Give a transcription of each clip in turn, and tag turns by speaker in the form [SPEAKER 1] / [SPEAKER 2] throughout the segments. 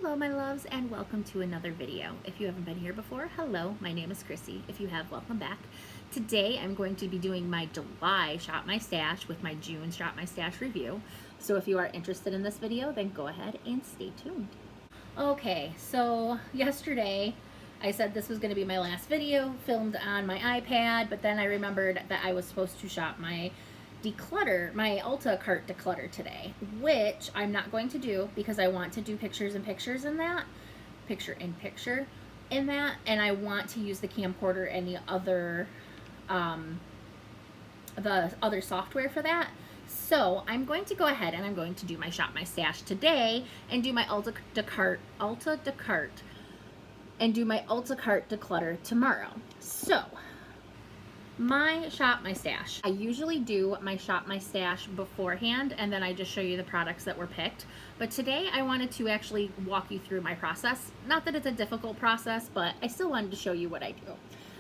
[SPEAKER 1] Hello my loves and welcome to another video. If you haven't been here before, hello, my name is Chrissy. If you have, welcome back. Today I'm going to be doing my July Shop My Stash with my June Shop My Stash review. So if you are interested in this video, then go ahead and stay tuned. Okay, so yesterday I said this was going to be my last video filmed on my iPad, but then I remembered that I was supposed to shop my Ulta cart declutter today, which I'm not going to do because I want to do pictures in pictures in that, and I want to use the camcorder and the other software for that. So I'm going to go ahead and I'm going to do my Shop My Stash today and do my Ulta cart declutter tomorrow. So my Shop My Stash. I usually do my Shop My Stash beforehand and then I just show you the products that were picked. But today I wanted to actually walk you through my process. Not that it's a difficult process, but I still wanted to show you what I do.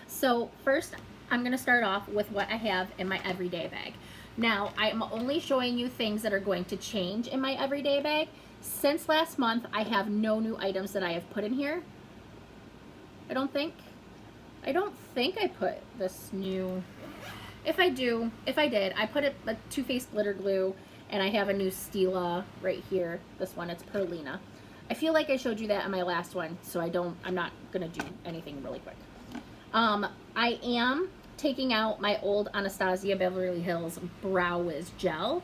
[SPEAKER 1] So first, I'm going to start off with what I have in my everyday bag. Now, I'm only showing you things that are going to change in my everyday bag. Since last month, I have no new items that I have put in here. I don't think I put this new, if I did, I put a Too Faced glitter glue, and I have a new Stila right here. This one, it's Perlina. I feel like I showed you that in my last one, so I'm not gonna do anything really quick. I am taking out my old Anastasia Beverly Hills Brow Wiz gel,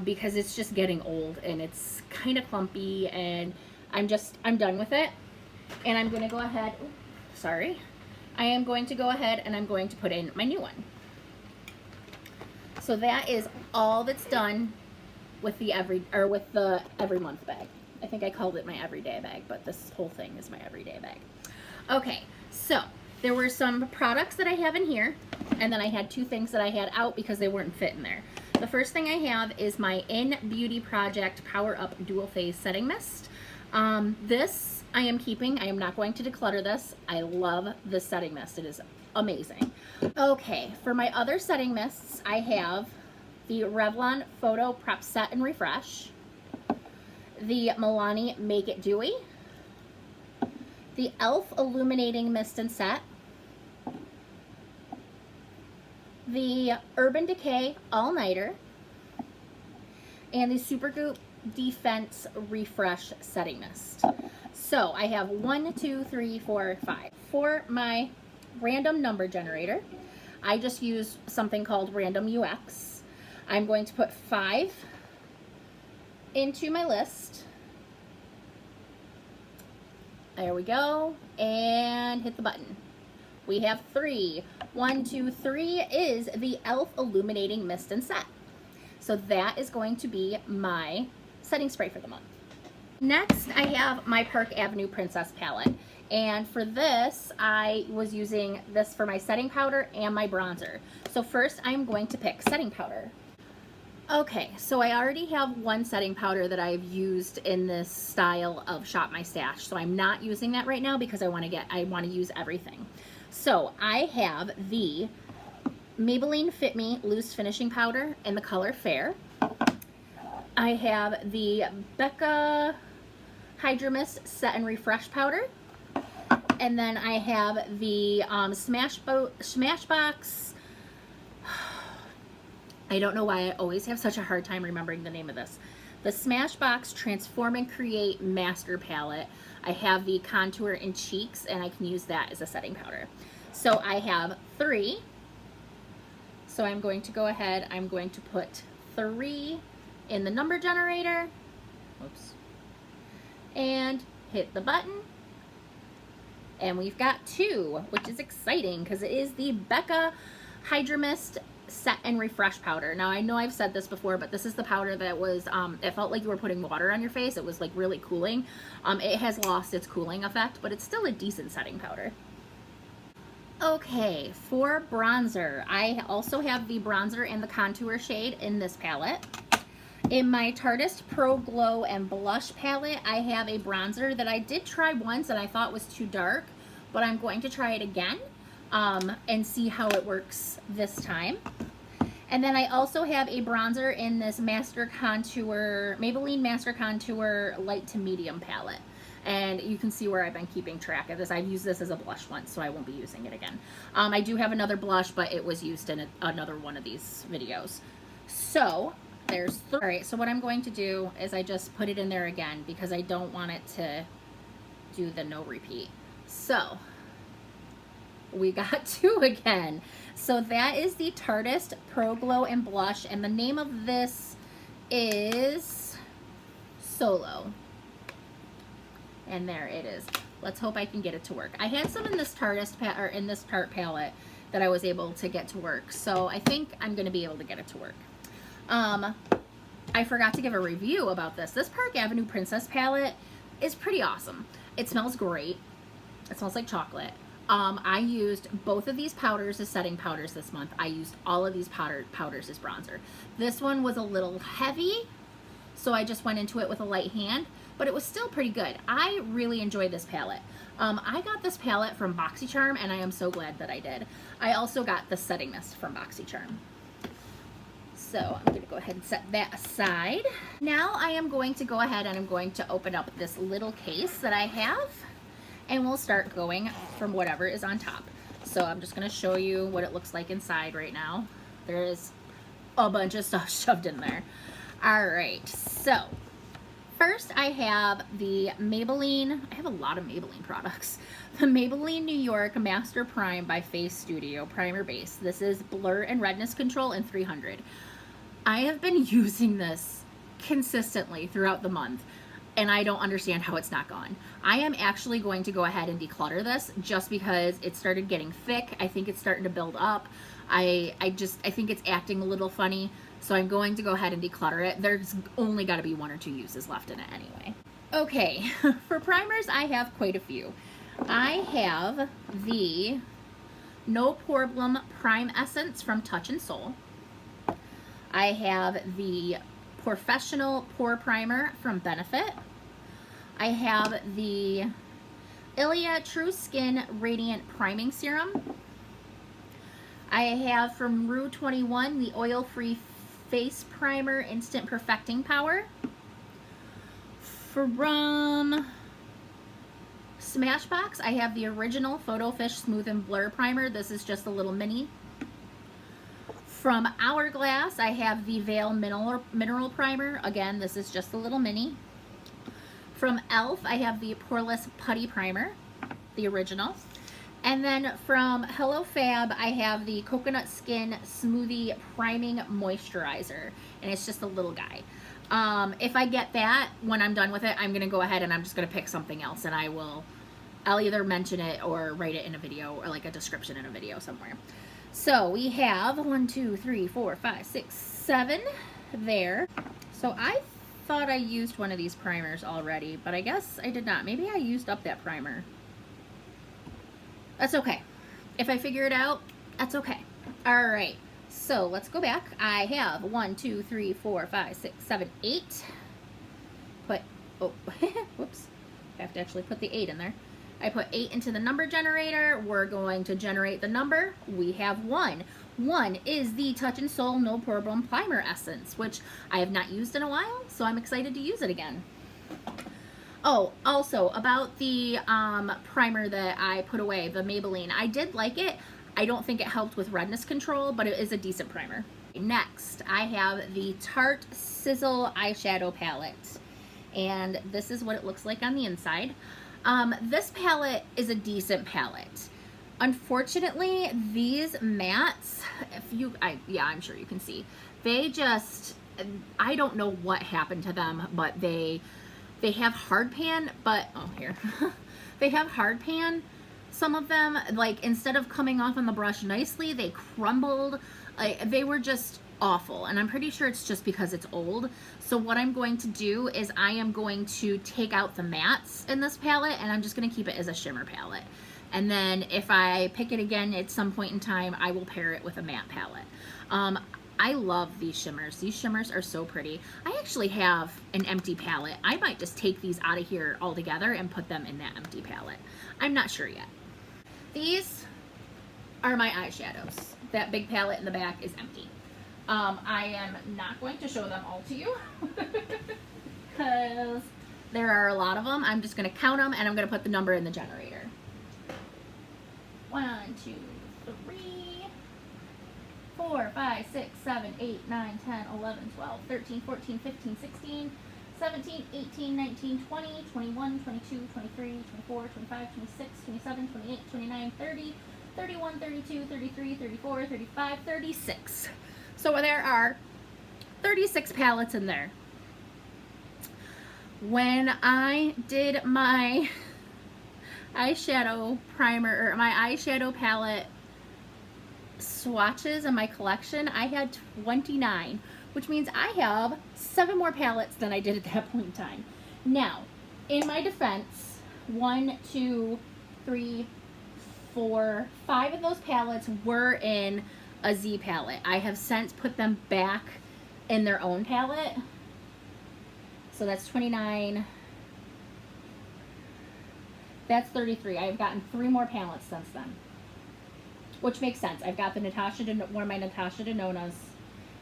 [SPEAKER 1] because it's just getting old and it's kind of clumpy, and I'm done with it. And I'm gonna go ahead, I am going to go ahead and I'm going to put in my new one. So that is all that's done with the every month bag. I think I called it my everyday bag, but this whole thing is my everyday bag. Okay, so there were some products that I have in here, and then I had two things that I had out because they weren't fitting there. The first thing I have is my In Beauty Project Power Up Dual Phase Setting Mist. This I am keeping. I am not going to declutter this. I love this setting mist. It is amazing. Okay, for my other setting mists, I have the Revlon Photo Prep Set and Refresh, the Milani Make It Dewy, the e.l.f. Illuminating Mist and Set, the Urban Decay All Nighter, and the Supergoop Defense Refresh Setting Mist. So I have 1, 2, 3, 4, 5. For my random number generator, I just use something called Random UX. I'm going to put 5 into my list. There we go. And hit the button. We have 3. 1, 2, 3 is the e.l.f. Illuminating Mist and Set. So that is going to be my setting spray for the month. Next, I have my Park Avenue Princess palette, and for this, I was using this for my setting powder and my bronzer. So first, I'm going to pick setting powder. Okay, so I already have one setting powder that I've used in this style of Shop My Stash, so I'm not using that right now because I want to use everything. So I have the Maybelline Fit Me Loose Finishing Powder in the color Fair. I have the Becca Hydra Mist Set and Refresh Powder. And then I have the Smashbox. I don't know why I always have such a hard time remembering the name of this. The Smashbox Transform and Create Master Palette. I have the Contour in Cheeks, and I can use that as a setting powder. So I have 3. So I'm going to go ahead, I'm going to put 3 in the number generator. Oops. And hit the button. And we've got 2, which is exciting because it is the Becca Hydra Mist Set and Refresh Powder. Now I know I've said this before, but this is the powder that was, it felt like you were putting water on your face. It was like really cooling. It has lost its cooling effect, but it's still a decent setting powder. Okay, for bronzer, I also have the bronzer in the contour shade in this palette. In my Tartest Pro Glow and Blush palette, I have a bronzer that I did try once and I thought was too dark, but I'm going to try it again and see how it works this time. And then I also have a bronzer in this Maybelline Master Contour Light to Medium palette. and you can see where I've been keeping track of this. I've used this as a blush once, so I won't be using it again. I do have another blush, but it was used in another one of these videos. So there's all right, so what I'm going to do is I just put it in there again because I don't want it to do the no repeat. So we got 2 again. So that is the Tartest Pro Glow and Blush, and the name of this is Solo. And there it is. Let's hope I can get it to work. I had some in this Tartest in this Tarte palette that I was able to get to work, so I think I'm going to be able to get it to work. I forgot to give a review about this. This Park Avenue Princess palette is pretty awesome. It smells great. It smells like chocolate. I used both of these powders as setting powders this month. I used all of these powders as bronzer. This one was a little heavy, so I just went into it with a light hand, but it was still pretty good. I really enjoyed this palette. I got this palette from BoxyCharm, and I am so glad that I did. I also got the setting mist from BoxyCharm. So I'm going to go ahead and set that aside. Now I am going to go ahead and I'm going to open up this little case that I have, and we'll start going from whatever is on top. So I'm just going to show you what it looks like inside right now. There is a bunch of stuff shoved in there. All right, so first I have the Maybelline, I have a lot of Maybelline products. The Maybelline New York Master Prime by Face Studio Primer Base. This is Blur and Redness Control in 300. I have been using this consistently throughout the month, and I don't understand how it's not gone. I am actually going to go ahead and declutter this just because it started getting thick. I think it's starting to build up. I think it's acting a little funny, so I'm going to go ahead and declutter it. There's only got to be 1 or 2 uses left in it anyway. Okay, for primers, I have quite a few. I have the No Problem Prime Essence from Touch in Soul. I have the Professional Pore Primer from Benefit. I have the Ilia True Skin Radiant Priming Serum. I have from Rue 21 the Oil Free Face Primer Instant Perfecting Power. From Smashbox, I have the original Photo Fish Smooth and Blur Primer. This is just a little mini. From Hourglass, I have the Veil Mineral Primer. Again, this is just a little mini. From e.l.f., I have the Poreless Putty Primer, the original. And then from Hello Fab, I have the Coconut Skin Smoothie Priming Moisturizer. And it's just a little guy. If I get that, when I'm done with it, I'm going to go ahead and I'm just going to pick something else. And I'll either mention it or write it in a video or like a description in a video somewhere. So we have 1, 2, 3, 4, 5, 6, 7 there. So I thought I used one of these primers already, but I guess I did not. Maybe I used up that primer. That's okay. If I figure it out, that's okay. All right. So let's go back. I have 1, 2, 3, 4, 5, 6, 7, 8. Whoops. I have to actually put the 8 in there. I put 8 into the number generator. We're going to generate the number. We have 1. 1 is the Touch in Soul No Problem Primer Essence, which I have not used in a while, so I'm excited to use it again. Oh, also about the primer that I put away, the Maybelline. I did like it. I don't think it helped with redness control, but it is a decent primer. Next, I have the Tarte Sizzle Eyeshadow Palette, and this is what it looks like on the inside. This palette is a decent palette. Unfortunately, these mattes, I'm sure you can see, they just, I don't know what happened to them, but they have hard pan, but, oh, here. They have hard pan. Some of them, like, instead of coming off on the brush nicely, they crumbled. They were just awful, and I'm pretty sure it's just because it's old. So what I'm going to do is I am going to take out the mattes in this palette, and I'm just going to keep it as a shimmer palette. And then if I pick it again at some point in time, I will pair it with a matte palette. I love these shimmers. These shimmers are so pretty. I actually have an empty palette. I might just take these out of here altogether and put them in that empty palette. I'm not sure yet. These are my eyeshadows. That big palette in the back is empty. I am not going to show them all to you because there are a lot of them. I'm just going to count them and I'm going to put the number in the generator. 1, 2, 3, 4, 5, 6, 7, 8, 9, 10, 11, 12, 13, 14, 15, 16, 17, 18, 19, 20, 21, 22, 23, 24, 25, 26, 27, 28, 29, 30, 31, 32, 33, 34, 35, 36. So there are 36 palettes in there. When I did my eyeshadow primer, or my eyeshadow palette swatches in my collection, I had 29, which means I have 7 more palettes than I did at that point in time. Now, in my defense, 1, 2, 3, 4, 5 of those palettes were in a Z palette. I have since put them back in their own palette. So that's 29. That's 33. I've gotten 3 more palettes since then, which makes sense. I've got the one of my Natasha Denonas.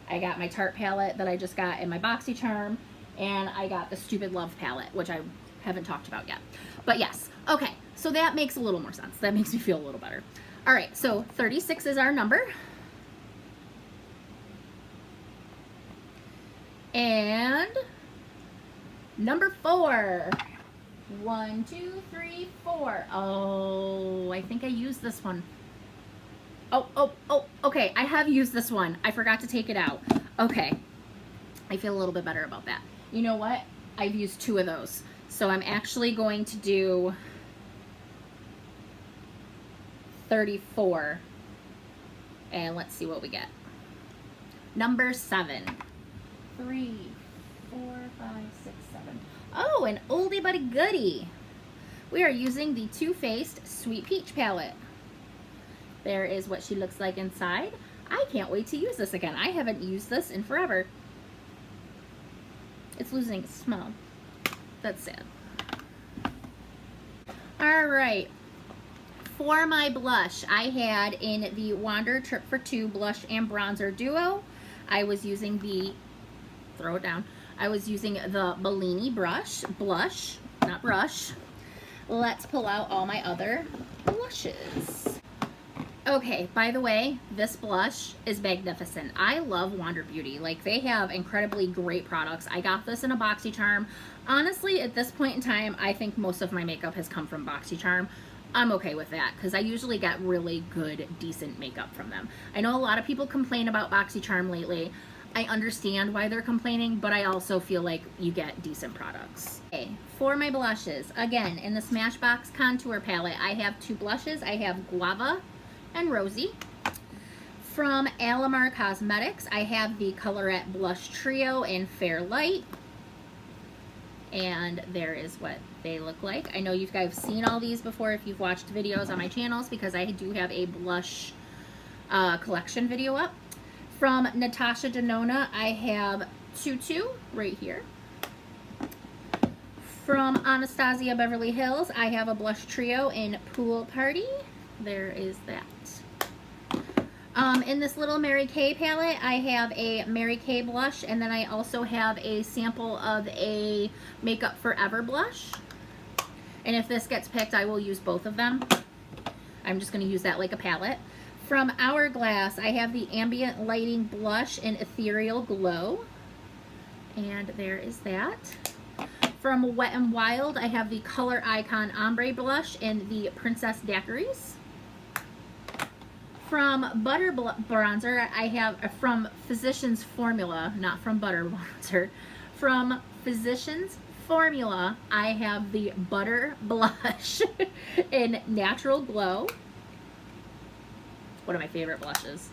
[SPEAKER 1] I got my Tarte palette that I just got in my BoxyCharm, and I got the Stupid Love palette, which I haven't talked about yet. But yes, okay, so that makes a little more sense. That makes me feel a little better. All right, so 36 is our number. And number 4. 1, 2, 3, 4. Oh, I think I used this one. Oh, okay, I have used this one. I forgot to take it out. Okay, I feel a little bit better about that. You know what? I've used 2 of those. So I'm actually going to do 34. And let's see what we get. Number 7. 3, 4, 5, 6, 7. Oh, an oldie but a goodie. We are using the Too Faced Sweet Peach palette. There is what she looks like inside. I can't wait to use this again. I haven't used this in forever. It's losing its smell. That's sad. All right. For my blush, I had in the Wander Trip for 2 blush and bronzer duo, I was using the, throw it down, I was using the Bellini blush, not brush. Let's pull out all my other blushes. Okay, by the way, this blush is magnificent. I love Wander Beauty. Like, they have incredibly great products. I got this in a BoxyCharm. Honestly, at this point in time, I think most of my makeup has come from BoxyCharm. I'm okay with that because I usually get really good, decent makeup from them. I know a lot of people complain about BoxyCharm lately. I understand why they're complaining, but I also feel like you get decent products. Okay, for my blushes, again, in the Smashbox Contour Palette, I have 2 blushes. I have Guava and Rosy. From Alamar Cosmetics, I have the Colorette Blush Trio in Fair Light. And there is what they look like. I know you guys have seen all these before if you've watched videos on my channels, because I do have a blush collection video up. From Natasha Denona, I have Tutu right here. From Anastasia Beverly Hills, I have a blush trio in Pool Party. There is that. In this little MaryKay palette, I have a MaryKay blush, and then I also have a sample of a Makeup Forever blush. And if this gets picked, I will use both of them. I'm just going to use that like a palette. From Hourglass, I have the Ambient Lighting Blush in Ethereal Glow. And there is that. From Wet n Wild, I have the Color Icon Ombre Blush in the Princess Daiquiris. From Butter Bronzer, I have from Physicians Formula, not from Butter Bronzer. From Physicians Formula, I have the Butter Blush in Natural Glow. One of my favorite blushes.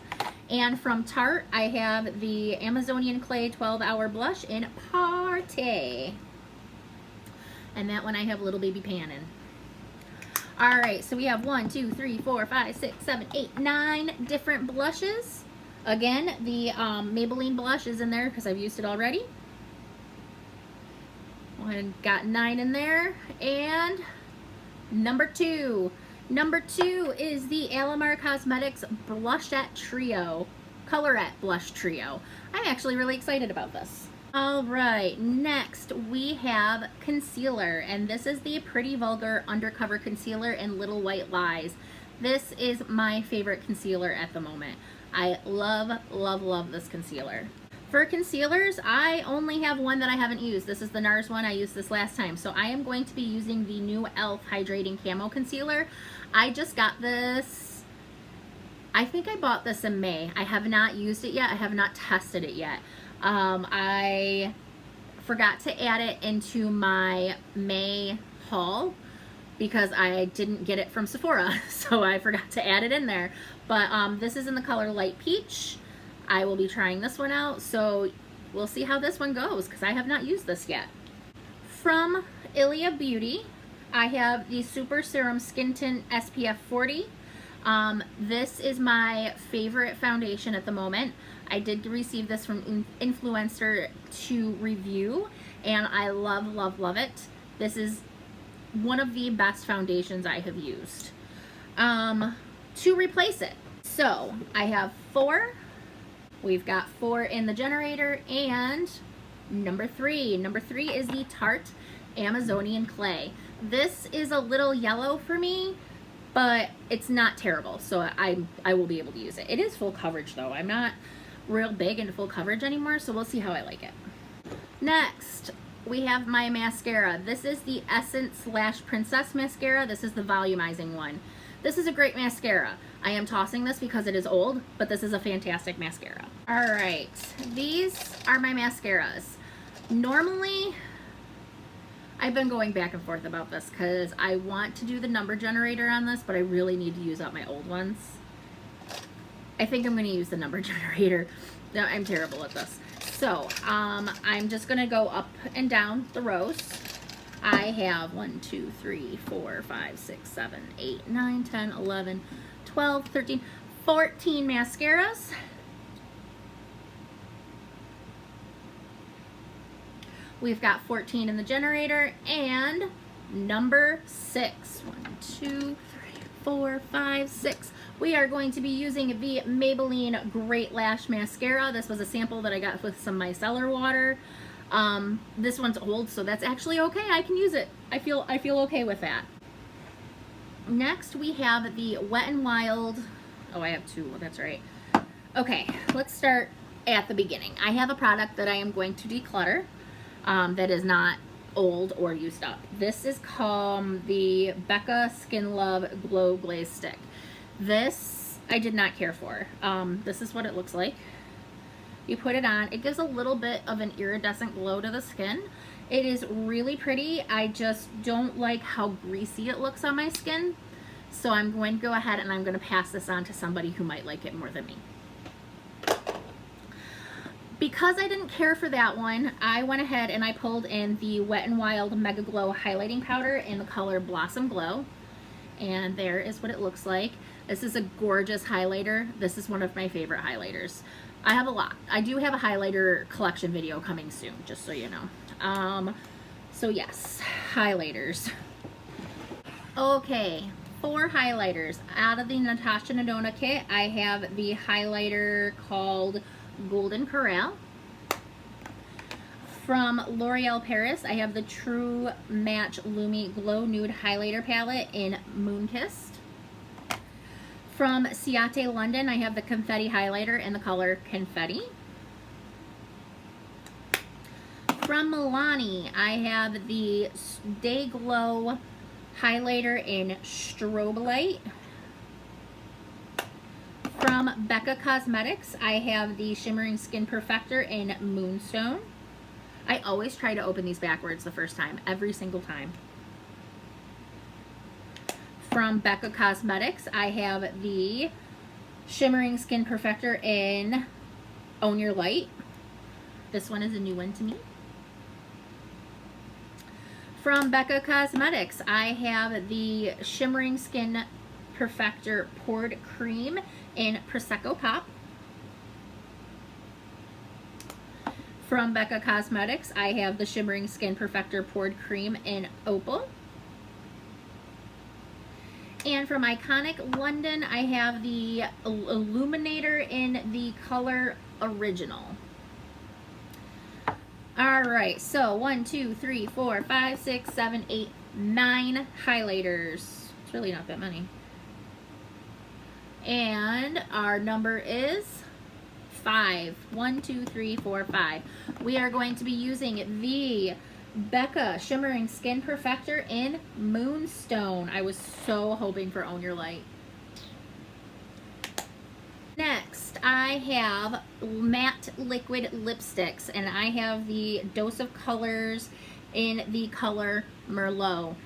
[SPEAKER 1] And from Tarte, I have the Amazonian Clay 12-Hour Blush in Party. And that one I have Little Baby Pan in. Alright, so we have 1, 2, 3, 4, 5, 6, 7, 8, 9 different blushes. Again, the Maybelline blush is in there because I've used it already. I got 9 in there. And number 2. Number 2 is the Alamar Cosmetics Blushette Trio. Colorette Blush Trio. I'm actually really excited about this. All right, next we have concealer, and this is the Pretty Vulgar Undercover Concealer in Little White Lies. This is my favorite concealer at the moment. I love, love, love this concealer. For concealers, I only have one that I haven't used. This is the Nars one. I used this last time. So I am going to be using the new e.l.f. Hydrating Camo Concealer. I just got this, I think I bought this in May. I have not used it yet. I have not tested it yet. I forgot to add it into my May haul because I didn't get it from Sephora, so I forgot to add it in there. But this is in the color Light Peach. I will be trying this one out, so we'll see how this one goes because I have not used this yet. From Ariza Beauty, I have the Super Serum Skin Tint SPF 40. This is my favorite foundation at the moment. I did receive this from Influencer to review, and I love, love, love it. This is one of the best foundations I have used. To replace it, so I have 4. We've got 4 in the generator, and number 3. Number 3 is the Tarte Amazonian Clay. This is a little yellow for me, but it's not terrible, so I will be able to use it. It is full coverage though. I'm not real big into full coverage anymore, so we'll see how I like it. Next, we have my mascara. This is the Essence / Princess Mascara. This is the volumizing one. This is a great mascara. I am tossing this because it is old, but this is a fantastic mascara. All right, these are my mascaras. Normally, I've been going back and forth about this because I want to do the number generator on this, but I really need to use up my old ones. I think I'm going to use the number generator. No, I'm terrible at this. So, I'm just going to go up and down the rows. I have 1, 2, 3, 4, 5, 6, 7, 8, 9, 10, 11, 12, 13, 14 mascaras. We've got 14 in the generator, and number 6. 1, 2, 3, 4, 5, 6. We are going to be using the Maybelline Great Lash Mascara. This was a sample that I got with some micellar water. This one's old, so that's actually okay. I can use it. I feel okay with that. Next, we have the Wet n Wild. Oh, I have 2. That's right. Okay, let's start at the beginning. I have a product that I am going to declutter that is not old or used up. This is called the Becca Skin Love Glow Glaze Stick. This I did not care for. This is what it looks like. You put it on. It gives a little bit of an iridescent glow to the skin. It is really pretty. I just don't like how greasy it looks on my skin. So I'm going to go ahead and I'm going to pass this on to somebody who might like it more than me. Because I didn't care for that one, I went ahead and I pulled in the Wet n Wild Mega Glow Highlighting Powder in the color Blossom Glow. And there is what it looks like. This is a gorgeous highlighter. This is one of my favorite highlighters. I have a lot. I do have a highlighter collection video coming soon, just so you know. So yes, highlighters. Okay, 4 highlighters. Out of the Natasha Denona kit, I have the highlighter called Golden Corral. From L'Oreal Paris, I have the True Match Lumi Glow Nude Highlighter Palette in Moonkissed. From Ciate London, I have the Confetti Highlighter in the color Confetti. From Milani, I have the Day Glow Highlighter in Strobe Light. From Becca Cosmetics, I have the Shimmering Skin Perfector in Moonstone. I always try to open these backwards the first time, every single time. From Becca Cosmetics, I have the Shimmering Skin Perfector in Own Your Light. This one is a new one to me. From Becca Cosmetics, I have the Shimmering Skin Perfector Poured Cream in Prosecco Pop. From Becca Cosmetics, I have the Shimmering Skin Perfector Poured Cream in Opal. And from Iconic London, I have the Illuminator in the color Original. All right, so 1, 2, 3, 4, 5, 6, 7, 8, 9 highlighters. It's really not that many. And our number is 5. 1, 2, 3, 4, 5. We are going to be using the Becca Shimmering Skin Perfector in Moonstone. I was so hoping for Own Your Light. Next, I have matte liquid lipsticks, and I have the Dose of Colors in the color Merlot.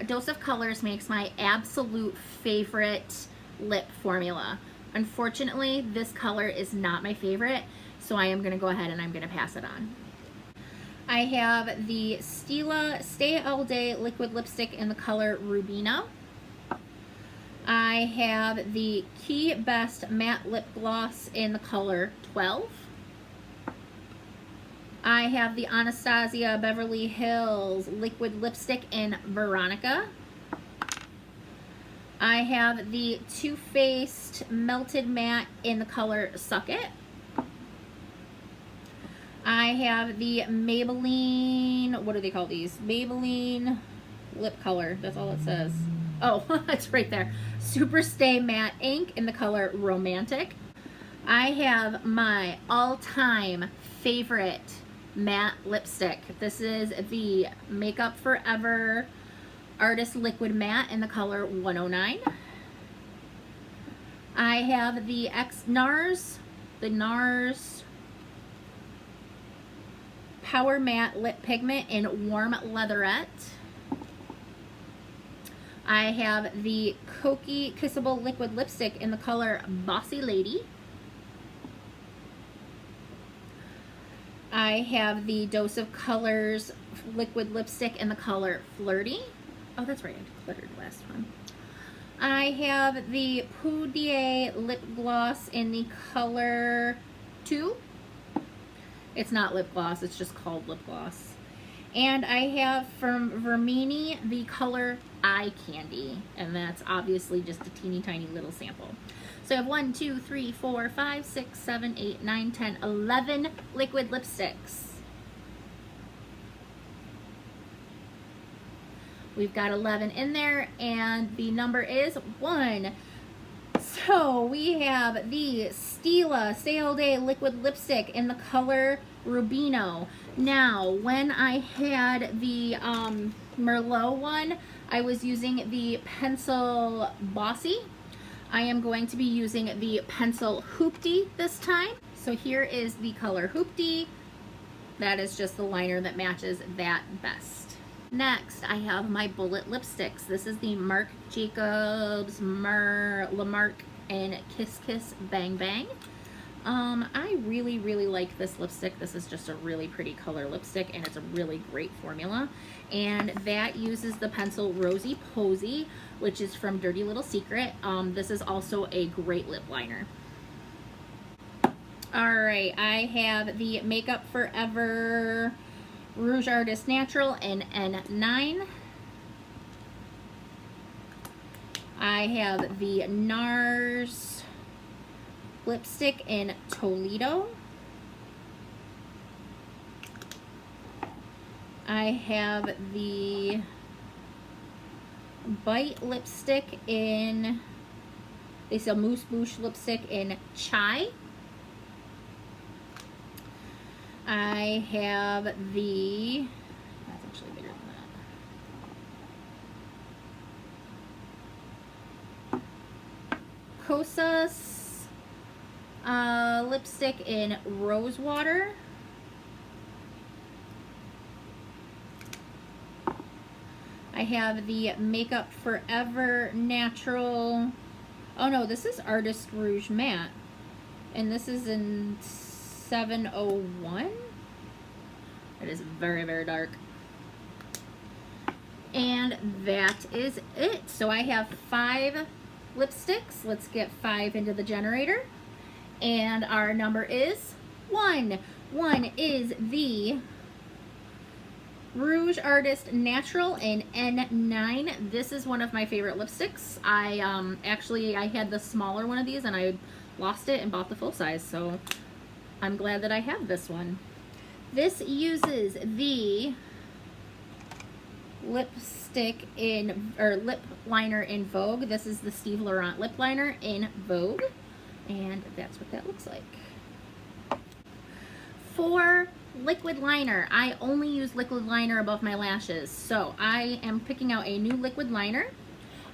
[SPEAKER 1] Dose of Colors makes my absolute favorite lip formula. Unfortunately, this color is not my favorite, so I am going to go ahead and I'm going to pass it on. I have the Stila Stay All Day liquid lipstick in the color Rubino. I have the Key Best matte lip gloss in the color 12. I have the Anastasia Beverly Hills liquid lipstick in Veronica. I have the Too Faced Melted Matte in the color Suck It. I have the Maybelline, what do they call these? Maybelline lip color, that's all it says. Oh, it's right there. Super Stay Matte Ink in the color Romantic. I have my all-time favorite matte lipstick. This is the Makeup Forever Artist Liquid Matte in the color 109. I have the Nars Power Matte Lip Pigment in Warm Leatherette. I have the Kokie Kissable Liquid Lipstick in the color Bossy Lady. I have the Dose of Colors Liquid Lipstick in the color Flirty. Oh, that's right, I decluttered the last one. I have the Poudier Lip Gloss in the color 2. It's not lip gloss, it's just called lip gloss. And I have from Vermini the color Eye Candy, and that's obviously just a teeny tiny little sample. So I have 1, 2, 3, 4, 5, 6, 7, 8, 9, 10, 11 liquid lipsticks. We've got 11 in there, and the number is 1. So we have the Stila Stay All Day liquid lipstick in the color Rubino. Now, when I had the Merlot one, I was using the pencil Bossy. I am going to be using the pencil Hoopty this time. So here is the color Hoopty. That is just the liner that matches that best. Next, I have my bullet lipsticks. This is the Marc Jacobs Lamarque and Kiss Kiss Bang Bang. I really like this lipstick. This is just a really pretty color lipstick, and it's a really great formula. And that uses the pencil Rosy Posy, which is from Dirty Little Secret. This is also a great lip liner. Alright, I have the Makeup Forever Rouge Artist Natural in N9. I have the Nars Lipstick in Toledo. I have the Bite Lipstick in, they sell Mousse Bouche Lipstick in Chai. I have the, that's actually bigger than that, Kosas lipstick in Rosewater. I have the Makeup Forever Natural, oh no, this is Artist Rouge Matte, and this is in 701. It is very dark. And that is it. So I have 5 lipsticks. Let's get 5 into the generator. And our number is 1. 1 is the Rouge Artist Natural in N9. This is one of my favorite lipsticks. I had the smaller one of these and I lost it and bought the full size, so I'm glad that I have this one. This uses the lipstick in, or lip liner in Vogue. This is the Steve Laurent lip liner in Vogue, and that's what that looks like. For liquid liner, I only use liquid liner above my lashes, so I am picking out a new liquid liner.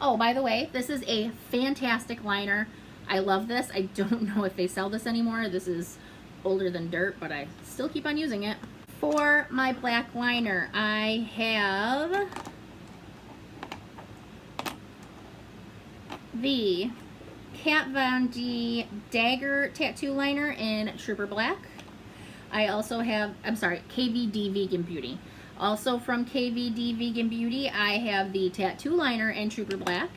[SPEAKER 1] Oh, by the way, this is a fantastic liner. I love this. I don't know if they sell this anymore. This is older than dirt, but I still keep on using it. For my black liner, I have the Kat Von D Dagger Tattoo Liner in Trooper Black. I also have, I'm sorry, KVD Vegan Beauty. Also from KVD Vegan Beauty, I have the Tattoo Liner in Trooper Black.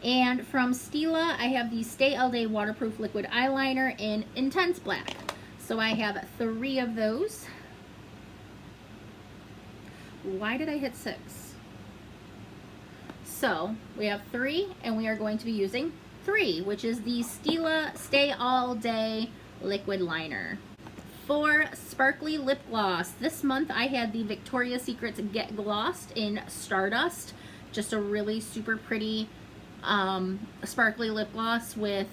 [SPEAKER 1] And from Stila, I have the Stay All Day Waterproof Liquid Eyeliner in Intense Black. So I have 3 of those. Why did I hit 6? So we have 3, and we are going to be using 3, which is the Stila Stay All Day Liquid Liner. For sparkly lip gloss, this month I had the Victoria's Secret Get Glossed in Stardust. Just a really super pretty sparkly lip gloss with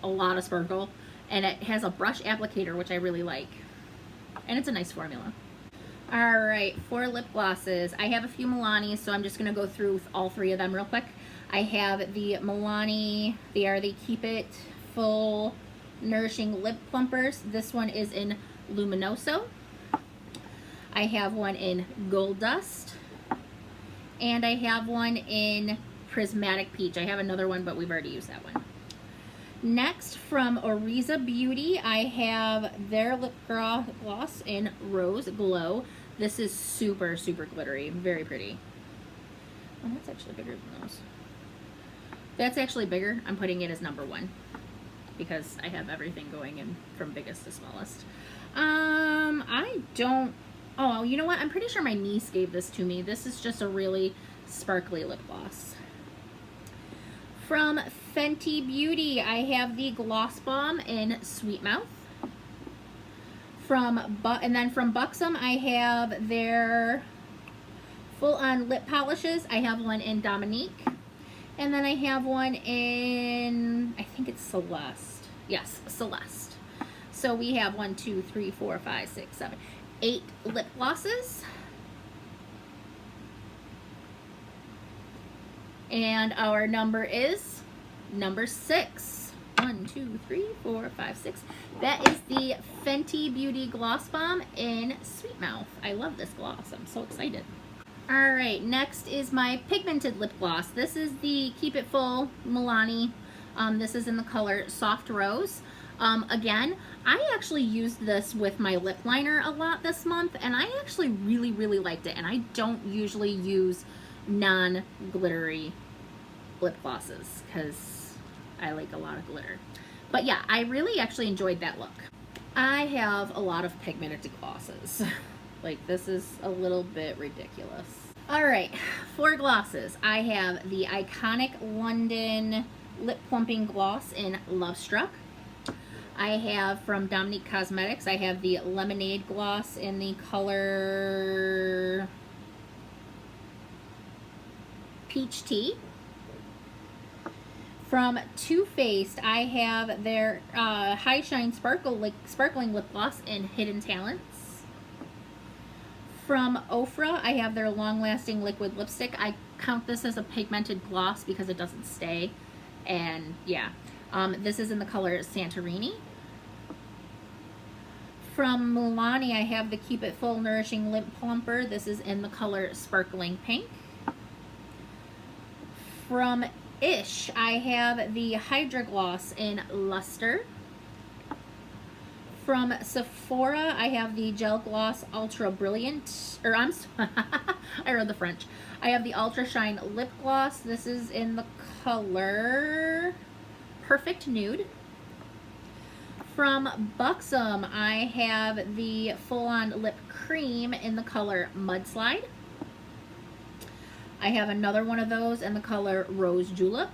[SPEAKER 1] a lot of sparkle, and it has a brush applicator, which I really like, and it's a nice formula. Alright, for lip glosses, I have a few Milani, so I'm just going to go through all 3 of them real quick. I have the Milani, they are the Keep It Full Nourishing Lip Plumpers. This one is in Luminoso. I have one in Gold Dust, and I have one in Prismatic Peach. I have another one, but we've already used that one. Next, from Ariza Beauty, I have their lip gloss in Rose Glow. This is super, super glittery. Very pretty. Oh, that's actually bigger than those. That's actually bigger. I'm putting it as number 1 because I have everything going in from biggest to smallest. I don't... Oh, you know what? I'm pretty sure my niece gave this to me. This is just a really sparkly lip gloss. From Fenty Beauty, I have the Gloss Bomb in Sweet Mouth. And then from Buxom, I have their full-on lip polishes. I have one in Dominique, and then I have one in, I think it's Celeste. Yes, Celeste. So we have 1, 2, 3, 4, 5, 6, 7, 8 lip glosses. And our number is number 6. 1, 2, 3, 4, 5, 6. That is the Fenty Beauty Gloss Bomb in Sweet Mouth. I love this gloss. I'm so excited. Alright, next is my pigmented lip gloss. This is the Keep It Full Milani. This is in the color Soft Rose. Again, I actually used this with my lip liner a lot this month, and I actually really, really liked it. And I don't usually use non-glittery lip glosses because I like a lot of glitter. But yeah, I really actually enjoyed that look. I have a lot of pigmented glosses. Like, this is a little bit ridiculous. Alright, for glosses, I have the iconic London Lip Plumping Gloss in Love Struck. I have from Becca Cosmetics, I have the Lemonade Gloss in the color Peach Tea. From Too Faced, I have their High Shine Sparkling Lip Gloss in Hidden Talents. From Ofra, I have their Long Lasting Liquid Lipstick. I count this as a pigmented gloss because it doesn't stay. And yeah, this is in the color Santorini. From Milani, I have the Keep It Full Nourishing Lip Plumper. This is in the color Sparkling Pink. From Ish, I have the Hydra Gloss in Luster. From Sephora, I have the Gel Gloss Ultra Brilliant, or I read the French. I have the Ultra Shine Lip Gloss. This is in the color Perfect Nude. From Buxom, I have the Full On Lip Cream in the color Mudslide. I have another one of those in the color Rose Julep.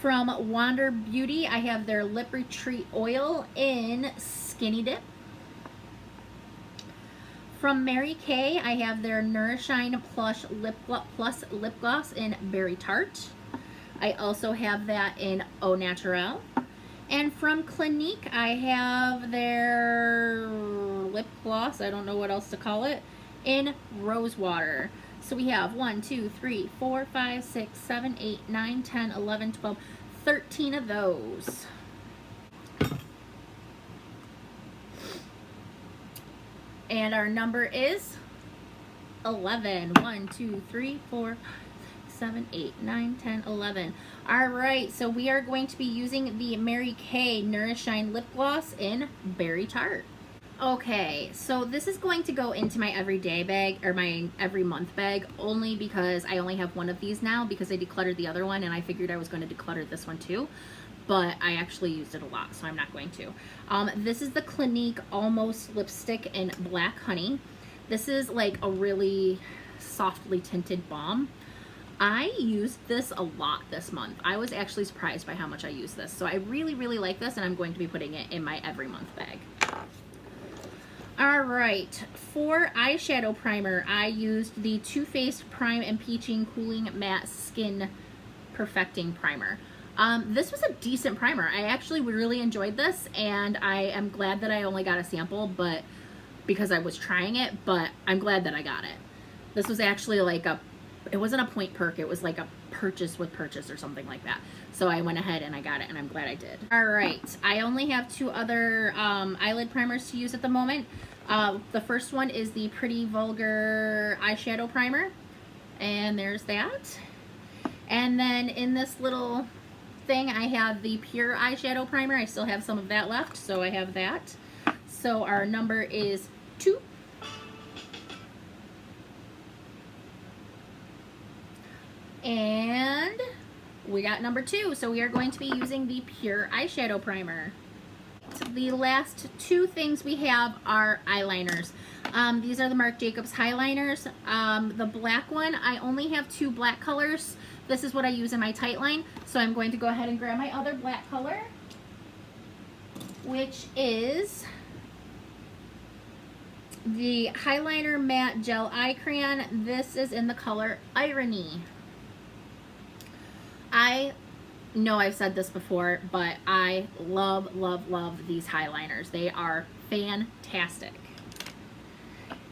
[SPEAKER 1] From Wander Beauty, I have their Lip Retreat Oil in Skinny Dip. From MaryKay, I have their Nourishine Plus Lip Gloss in Berry Tart. I also have that in Au Naturel. And from Clinique, I have their lip gloss, I don't know what else to call it, in Rose Water. So we have 1, 2, 3, 4, 5, 6, 7, 8, 9, 10, 11, 12, 13 of those. And our number is 11. 1, 2, 3, 4, 7, 8, 9, 10, 11. All right, so we are going to be using the MaryKay Nourishine Lip Gloss in Berry Tart. Okay, so this is going to go into my everyday bag, or my every month bag, only because I only have one of these now because I decluttered the other one and I figured I was going to declutter this one too. But I actually used it a lot, so I'm not going to. This is the Clinique Almost Lipstick in Black Honey. This is like a really softly tinted balm. I used this a lot this month. I was actually surprised by how much I used this. So I really, really like this, and I'm going to be putting it in my every month bag. All right, for eyeshadow primer, I used the Too Faced Prime and Peaching Cooling Matte Skin Perfecting Primer. This was a decent primer. I actually really enjoyed this, and I am glad that I only got a sample, but because I was trying it, but I'm glad that I got it. This was actually like it wasn't a point perk, it was like a purchase with purchase or something like that. So I went ahead and I got it, and I'm glad I did. All right, I only have 2 other eyelid primers to use at the moment. The first one is the Pretty Vulgar Eyeshadow Primer, and there's that. And then in this little thing, I have the Pure Eyeshadow Primer. I still have some of that left, so I have that. So our number is 2. And we got number 2, so we are going to be using the Pure Eyeshadow Primer. The last 2 things we have are eyeliners. These are the Marc Jacobs highliners. The black one, I only have 2 black colors. This is what I use in my tight line, so I'm going to go ahead and grab my other black color, which is the Highliner Matte Gel Eye Crayon. This is in the color Irony. I know I've said this before, but I love, love, love these highliners. They are fantastic.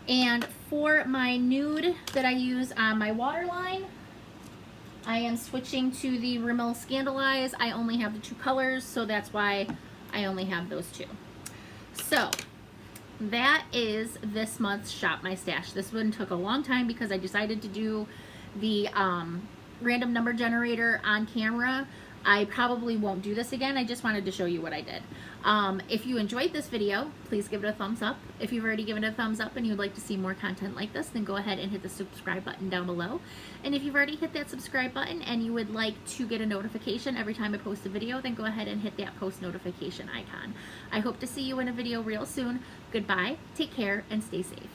[SPEAKER 1] And for my nude that I use on my waterline, I am switching to the Rimmel Scandalize. I only have the 2 colors, so that's why I only have those 2. So that is this month's Shop My Stash. This one took a long time because I decided to do the random number generator on camera. I probably won't do this again. I just wanted to show you what I did. If you enjoyed this video, please give it a thumbs up. If you've already given it a thumbs up and you'd like to see more content like this, then go ahead and hit the subscribe button down below. And if you've already hit that subscribe button and you would like to get a notification every time I post a video, then go ahead and hit that post notification icon. I hope to see you in a video real soon. Goodbye, take care, and stay safe.